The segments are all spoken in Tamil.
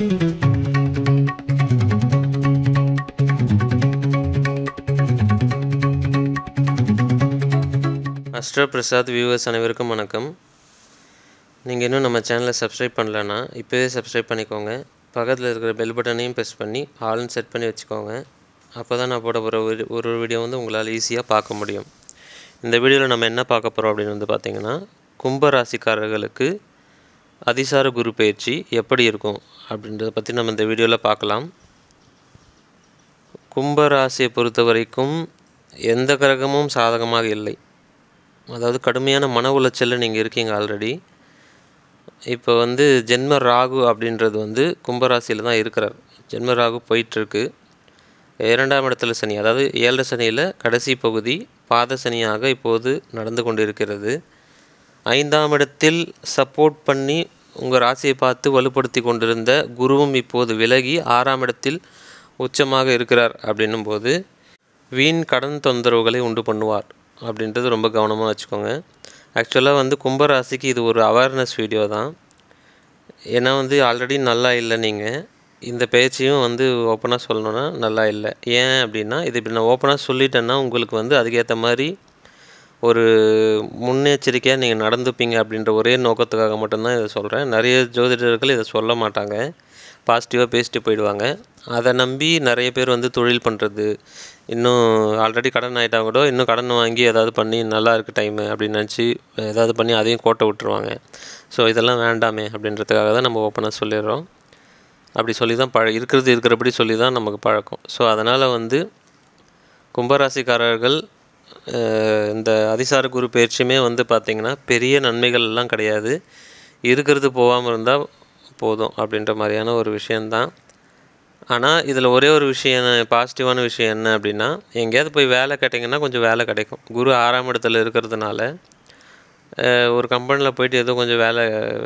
அஸ்ட்ரோ பிரசாத் வியூவர்ஸ் அனைவருக்கும் வணக்கம். நீங்கள் இன்னும் நம்ம சேனலை சப்ஸ்கிரைப் பண்ணலன்னா இப்போவே சப்ஸ்கிரைப் பண்ணிக்கோங்க. பக்கத்தில் இருக்கிற பெல் பட்டனையும் ப்ரெஸ் பண்ணி ஆல்னு செட் பண்ணி வச்சுக்கோங்க. அப்போ தான் நான் போட போகிற ஒரு வீடியோ உங்களால் ஈஸியாக பார்க்க முடியும். இந்த வீடியோவில் நம்ம என்ன பார்க்க போகிறோம் அப்படின்னு பார்த்திங்கன்னா, கும்ப ராசிக்காரர்களுக்கு அதிசார குரு பயிற்சி எப்படி இருக்கும் அப்படின்றத பற்றி நம்ம இந்த வீடியோவில் பார்க்கலாம். கும்ப ராசியை பொறுத்த வரைக்கும் எந்த கிரகமும் சாதகமாக இல்லை. அதாவது கடுமையான மன உளைச்சலில் நீங்கள் இருக்கீங்க ஆல்ரெடி. இப்போ ஜென்ம ராகு அப்படின்றது கும்பராசியில் தான் இருக்கிறார். ஜென்ம ராகு போயிட்டுருக்கு. 2ஆம் இடத்துல சனி, அதாவது 7 சனியில் கடைசி பகுதி பாத சனியாக இப்போது நடந்து கொண்டு இருக்கிறது. 5ஆம் இடத்தில் சப்போர்ட் பண்ணி உங்கள் ராசியை பார்த்து வலுப்படுத்தி கொண்டிருந்த குருவும் இப்போது விலகி 6ஆம் இடத்தில் உச்சமாக இருக்கிறார். அப்படின்னும் போது வீண் கடன் தொந்தரவுகளை உண்டு பண்ணுவார் அப்படின்றது ரொம்ப கவனமாக வச்சுக்கோங்க. ஆக்சுவலாக கும்பராசிக்கு இது ஒரு அவேர்னஸ் வீடியோ தான். ஏன்னா ஆல்ரெடி நல்லா இல்லை. நீங்கள் இந்த பேச்சையும் ஓப்பனாக சொல்லணுன்னா நல்லா இல்லை. ஏன் அப்படின்னா, இது இப்படி நான் ஓப்பனாக சொல்லிட்டேன்னா உங்களுக்கு அதுக்கேற்ற மாதிரி ஒரு முன்னெச்சரிக்கையாக நீங்கள் நடந்துப்பீங்க அப்படின்ற ஒரே நோக்கத்துக்காக மட்டும்தான் இதை சொல்கிறேன். நிறைய ஜோதிடர்கள் இதை சொல்ல மாட்டாங்க, பாசிட்டிவாக பேசிட்டு போயிடுவாங்க. அதை நம்பி நிறைய பேர் தொழில் பண்ணுறது, இன்னும் ஆல்ரெடி கடன் ஆகிட்டா கூட இன்னும் கடன் வாங்கி ஏதாவது பண்ணி நல்லா இருக்குது டைமு அப்படின்னு நினச்சி ஏதாவது பண்ணி அதையும் கோட்டை விட்டுருவாங்க. ஸோ இதெல்லாம் வேண்டாமே அப்படின்றதுக்காக தான் நம்ம ஓப்பனாக சொல்லிடுறோம். அப்படி சொல்லி தான் இருக்கிறபடி சொல்லி தான் நமக்கு பழக்கம். ஸோ அதனால் கும்பராசிக்காரர்கள் இந்த அதிசார குரு பயிற்சியுமே பார்த்திங்கன்னா பெரிய நன்மைகள் எல்லாம் கிடையாது. இருக்கிறது போகாமல் இருந்தால் போதும் அப்படின்ற மாதிரியான ஒரு விஷயந்தான். ஆனால் இதில் ஒரே ஒரு விஷயம், பாசிட்டிவான விஷயம் என்ன அப்படின்னா, எங்கேயாவது போய் வேலை கேட்டிங்கன்னா கொஞ்சம் வேலை கிடைக்கும். குரு 6ஆம் இடத்துல இருக்கிறதுனால ஒரு கம்பெனியில் போய்ட்டு ஏதோ கொஞ்சம்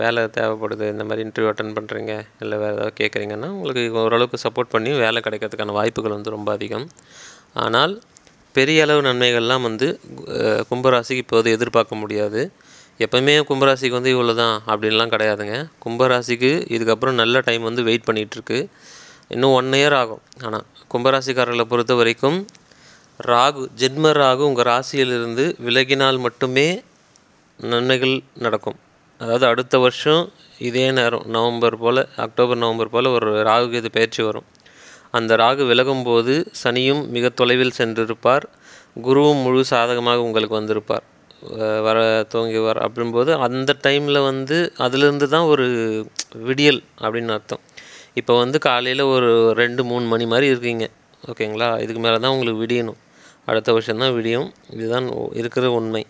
வேலை தேவைப்படுது, இந்த மாதிரி இன்டர்வியூ அட்டன் பண்ணுறீங்க, இல்லை வேறு ஏதாவது கேட்குறீங்கன்னா உங்களுக்கு ஓரளவுக்கு சப்போர்ட் பண்ணி வேலை கிடைக்கிறதுக்கான வாய்ப்புகள் ரொம்ப அதிகம். ஆனால் பெரிய அளவு நன்மைகள்லாம் கும்பராசிக்கு இப்போது எதிர்பார்க்க முடியாது. எப்போவுமே கும்பராசிக்கு இவ்வளோ தான் அப்படின்லாம் கிடையாதுங்க. கும்பராசிக்கு இதுக்கப்புறம் நல்ல டைம் வெயிட் பண்ணிகிட்ருக்கு. இன்னும் 1 இயர் ஆகும். ஆனால் கும்பராசிக்காரர்களை பொறுத்த வரைக்கும் ராகு, ஜென்ம ராகு உங்கள் ராசியிலிருந்து விலகினால் மட்டுமே நன்மைகள் நடக்கும். அதாவது அடுத்த வருஷம் இதே நேரம் அக்டோபர் நவம்பர் போல் ஒரு ராகு இது பயிற்சி வரும். அந்த ராகு விலகும்போது சனியும் மிக தொலைவில் சென்றிருப்பார், குருவும் முழு சாதகமாக உங்களுக்கு வந்திருப்பார், வர துவங்கிவார். அப்படின்போது அந்த டைமில் அதிலிருந்து தான் ஒரு விடியல் அப்படின்னு அர்த்தம். இப்போ காலையில் ஒரு 2-3 மணி மாதிரி இருக்கீங்க, ஓகேங்களா? இதுக்கு மேலே தான் உங்களுக்கு விடியணும். அடுத்த வருஷம்தான் விடியும். இதுதான் இருக்கிற உண்மை.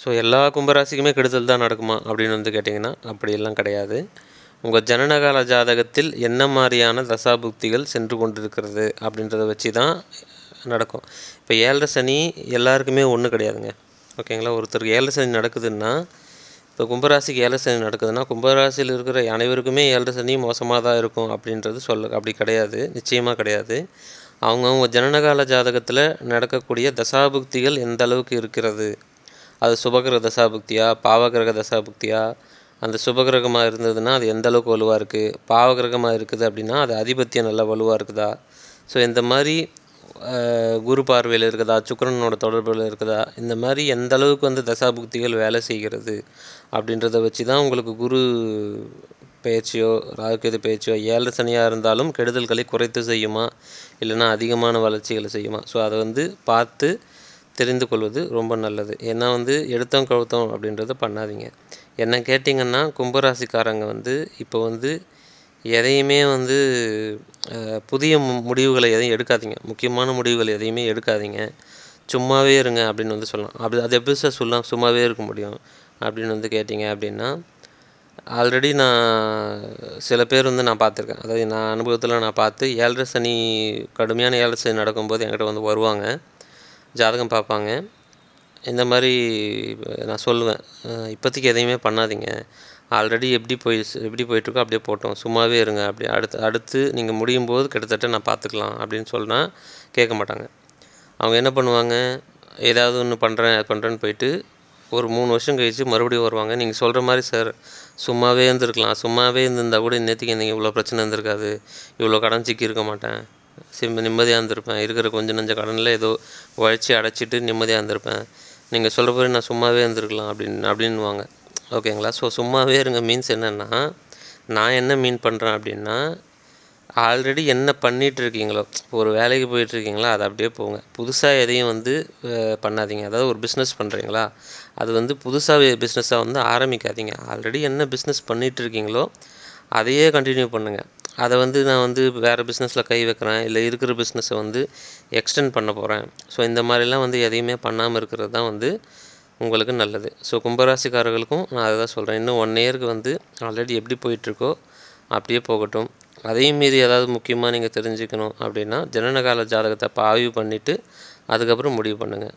ஸோ எல்லா கும்பராசிக்குமே கெடுதல் தான் நடக்குமா அப்படின்னு கேட்டிங்கன்னா அப்படியெல்லாம் கிடையாது. உங்கள் ஜனனகால ஜாதகத்தில் என்ன மாதிரியான தசாபுக்திகள் சென்று கொண்டிருக்கிறது அப்படின்றத வச்சு தான் நடக்கும். இப்போ 7 சனி எல்லாருக்குமே ஒன்றும் கிடையாதுங்க, ஓகேங்களா? ஒருத்தருக்கு 7 சனி நடக்குதுன்னா, இப்போ கும்பராசிக்கு 7 சனி நடக்குதுன்னா கும்பராசியில் இருக்கிற அனைவருக்குமே 7 சனி மோசமாக தான் இருக்கும் அப்படின்றது அப்படி கிடையாது, நிச்சயமாக கிடையாது. அவங்கவுங்க ஜனனகால ஜாதகத்தில் நடக்கக்கூடிய தசாபுக்திகள் எந்த அளவுக்கு இருக்கிறது, அது சுபகிரக தசாபுக்தியா பாவகிரக தசாபுக்தியா, அந்த சுபகிரகமாக இருந்ததுன்னா அது எந்த அளவுக்கு வலுவாக இருக்குது, பாவகிரகமாக இருக்குது அப்படின்னா அது அதிபத்தியம் நல்லா வலுவாக இருக்குதா, ஸோ இந்த மாதிரி குரு பார்வையில் இருக்குதா, சுக்கிரனோட தொடர்பில் இருக்குதா, இந்த மாதிரி எந்த அளவுக்கு தசாபுக்திகள் வேலை செய்கிறது அப்படின்றத வச்சு தான் உங்களுக்கு குரு பயிற்சியோ ராகுகேது பயிற்சியோ 7 சனியாக இருந்தாலும் கெடுதல்களை குறைத்து செய்யுமா இல்லைன்னா அதிகமான வளர்ச்சிகளை செய்யுமா. ஸோ அதை பார்த்து தெரிந்து கொள்வது ரொம்ப நல்லது. ஏன்னா எடுத்தோம் கவுத்தோம் அப்படின்றத பண்ணாதீங்க. என்ன கேட்டிங்கன்னா, கும்பராசிக்காரங்க இப்போ எதையுமே புதிய முடிவுகளை எதையும் எடுக்காதீங்க. முக்கியமான முடிவுகள் எதையுமே எடுக்காதீங்க. சும்மாவே இருங்க அப்படின்னு சொல்லலாம். அது எப்படி சார் சொல்லலாம், சும்மாவே இருக்க முடியும் அப்படின்னு கேட்டிங்க அப்படின்னா, ஆல்ரெடி நான் சில பேர் நான் பார்த்துருக்கேன். அதாவது நான் அனுபவத்தில் நான் பார்த்து 7 சனி கடுமையான 7 சனி நடக்கும்போது என்கிட்ட வருவாங்க, ஜாதகம் பார்ப்பாங்க. இந்த மாதிரி நான் சொல்லுவேன், இப்போதைக்கு எதையுமே பண்ணாதீங்க, ஆல்ரெடி எப்படி போயிட்டுருக்கோ அப்படியே போட்டோம், சும்மாவே இருங்க, அப்படி அடுத்து நீங்கள் முடியும் போது கிட்டத்தட்ட நான் பார்த்துக்கலாம் அப்படின்னு சொன்னால் கேட்க மாட்டாங்க. அவங்க என்ன பண்ணுவாங்க, ஏதாவது ஒன்று பண்ணுறேன்னு போயிட்டு ஒரு 3 வருஷம் கழிச்சு மறுபடியும் வருவாங்க. நீங்கள் சொல்கிற மாதிரி சார் சும்மாவே இருந்திருக்கலாம், சும்மாவே இருந்திருந்தால் கூட இந்நேரத்துக்கு எனக்கு இவ்வளோ பிரச்சனை இருந்திருக்காது, இவ்வளோ கடன் சிக்கி இருக்க மாட்டேன், நிம்மதியாக இருந்திருப்பேன், இருக்கிற கொஞ்சம் நஞ்ச கடனில் ஏதோ உழைச்சி அடைச்சிட்டு நிம்மதியாக இருந்திருப்பேன், நீங்கள் சொல்கிற போய் நான் சும்மாவே இருந்திருக்கலாம் அப்படின்னுவாங்க. ஓகேங்களா? ஸோ சும்மாவே இருங்க மீன்ஸ் என்னென்னா, நான் என்ன மீன் பண்ணுறேன் அப்படின்னா, ஆல்ரெடி என்ன பண்ணிகிட்ருக்கீங்களோ, ஒரு வேலைக்கு போயிட்டுருக்கீங்களா அதை அப்படியே போங்க. புதுசாக எதையும் வந்து பண்ணாதீங்க. அதாவது ஒரு பிஸ்னஸ் பண்ணுறீங்களா, அது வந்து புதுசாக பிஸ்னஸாக வந்து ஆரம்பிக்காதீங்க. ஆல்ரெடி என்ன பிஸ்னஸ் பண்ணிகிட்ருக்கீங்களோ அதையே கண்டினியூ பண்ணுங்கள். அதை வந்து நான் வந்து வேறு பிஸ்னஸில் கை வைக்கிறேன், இல்லை இருக்கிற பிஸ்னஸை வந்து எக்ஸ்டெண்ட் பண்ண போகிறேன். ஸோ இந்த மாதிரிலாம் வந்து எதையுமே பண்ணாமல் இருக்கிறது தான் வந்து உங்களுக்கு நல்லது. ஸோ கும்பராசிக்காரர்களுக்கும் நான் அதை தான் சொல்கிறேன். இன்னும் 1 இயருக்கு வந்து ஆல்ரெடி எப்படி போயிட்டுருக்கோ அப்படியே போகட்டும். அதையும் மீறி ஏதாவது முக்கியமாக நீங்கள் தெரிஞ்சுக்கணும் அப்படின்னா ஜனனகால ஜாதகத்தை ஆய்வு பண்ணிவிட்டு அதுக்கப்புறம் முடிவு பண்ணுங்கள்.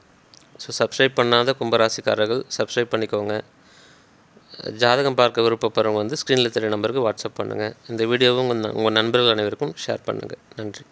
ஸோ சப்ஸ்கிரைப் பண்ணாத கும்பராசிக்காரர்கள் சப்ஸ்கிரைப் பண்ணிக்கோங்க. ஜாதகம் பார்க்க விருப்பப்படுறவங்க வந்து ஸ்க்ரீனில் தெரிய நம்பருக்கு வாட்ஸ்அப் பண்ணுங்கள். இந்த வீடியோவும் உங்கள் நண்பர்கள் அனைவருக்கும் ஷேர் பண்ணுங்கள். நன்றி.